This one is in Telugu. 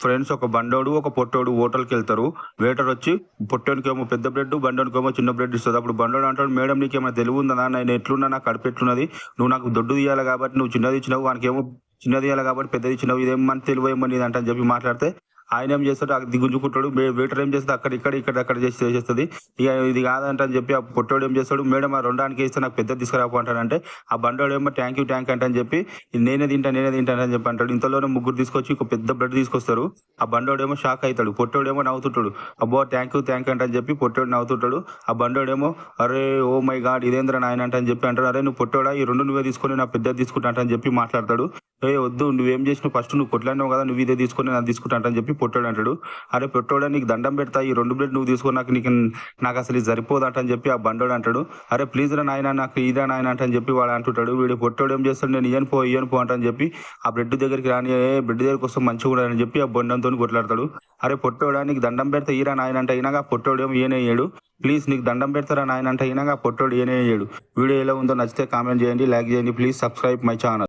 ఫ్రెండ్స్ ఒక బండోడు, ఒక పొట్టోడు హోటల్‌కెళ్తారు. వెయిటర్ వచ్చి పొట్టోనికేమో పెద్ద బ్రెడ్, బండోనికేమో చిన్న బ్రెడ్ ఇస్తది. అప్పుడు బండోడు అంటాడు, "మేడం నీకేమైనా తెలివుందా? నేను ఎట్లున్నా నా కడుపు ఎట్లున్నది? నువ్వు నాకు దొడ్డుదియ్యాలి కాబట్టి నువ్వు చిన్నది ఇచ్చినావు. వానికేమో చిన్నదియ్యాలి కాబట్టి పెద్దది ఇచ్చినావు. ఇదేమన్నా తెలివేమో నీదంట" అని చెప్పి మాట్లాడితే ఆయనేం చేస్తాడు అది గుంజుకుంటాడు. వెయిటర్ ఏం చేస్తాడు అక్కడ, ఇక్కడ, ఇక్కడ, అక్కడ చేసి చేసేస్తది. ఇగ ఇది కాదంట అని చెప్పి ఆ పొట్టోడు ఏం చేస్తాడు, "మేడం ఆ 2 ఆనికే ఇస్తే నాకు పెద్దది తీసుకురాపో" అంటాడంటే, ఆ బండోడేమో "థాంక్ యూ, థాంక్ యూ" అంట అని చెప్పి, "నేనే తింటా, నేనే తింటాను" అని చెప్పి అంటాడు. ఇంతలోనే ముగ్గురు తీసుకొచ్చి ఒక పెద్ద బ్రెడ్ తీసుకొస్తారు. ఆ బండోడేమో షాక్ అయితాడు. పొట్టోడేమో నవ్వుతుంటాడు. "అబ్బో! థాంక్ యూ, థాంక్ యూ" అంట అని చెప్పి పొట్టోడు నవ్వుతుంటాడు. ఆ బండోడేమో, "అరే! Oh my God! ఇదేందిరా నాయనా" అంట అని చెప్పి అంటాడు. "అరే నువ్వు పొట్టోడా ఈ 2 నువ్వే తీసుకొని నా పెద్దది తీసుకుంటా" అంట అని చెప్పి మాట్లాడతాడు. "ఏయ్! వద్దు నువ్వేం చేసినావు ఫస్ట్ నువ్వు కొట్లాడినావు కదా! నువ్వు ఇదే తీసుకొని నేను అది తీసుకుంటా" అంట అని చెప్పి పొట్టోడు అంటాడు. "అరే పొట్టోడా నీకు దండం పెడతా ఈ 2 బ్రెడ్ నువ్వు తీసుకో నాకసలు ఇది సరిపోదంట" అని చెప్పి ఆ బండోడు అంటాడు. "అరే ప్లీజ్ రా నాయనా నాకు ఇయ్యిరా నాయనా" అంట అని చెప్పి వాడు అంటుంటాడు. వీడు పొట్టోడు ఏం చేస్తాడు, "నేను ఇయ్యను పో, ఇయ్యను పో" అంట అని చెప్పి ఆ బ్రెడ్ దగ్గరికి రాని, బ్రెడ్ దగ్గరికి వస్తే మంచిగుండదని చెప్పి ఆ బొండంతోని కొట్లాడతాడు. "అరే పొట్టోడా నీకు దండం పెడితే ఇయ్యిరా నాయనా" అంటే అయినాక ఆ పొట్టోడేమో ఇయ్యనే ఇయ్యడు. "ప్లీజ్ నీకు దండం పెడతారా నాయనా" అంటే అయినాక ఆ పొట్టోడు ఇయ్యనే ఇయ్యడు. వీడియో ఎలా ఉందో నచ్చితే కామెంట్ చేయండి, లైక్ చేయండి. Please subscribe my channel.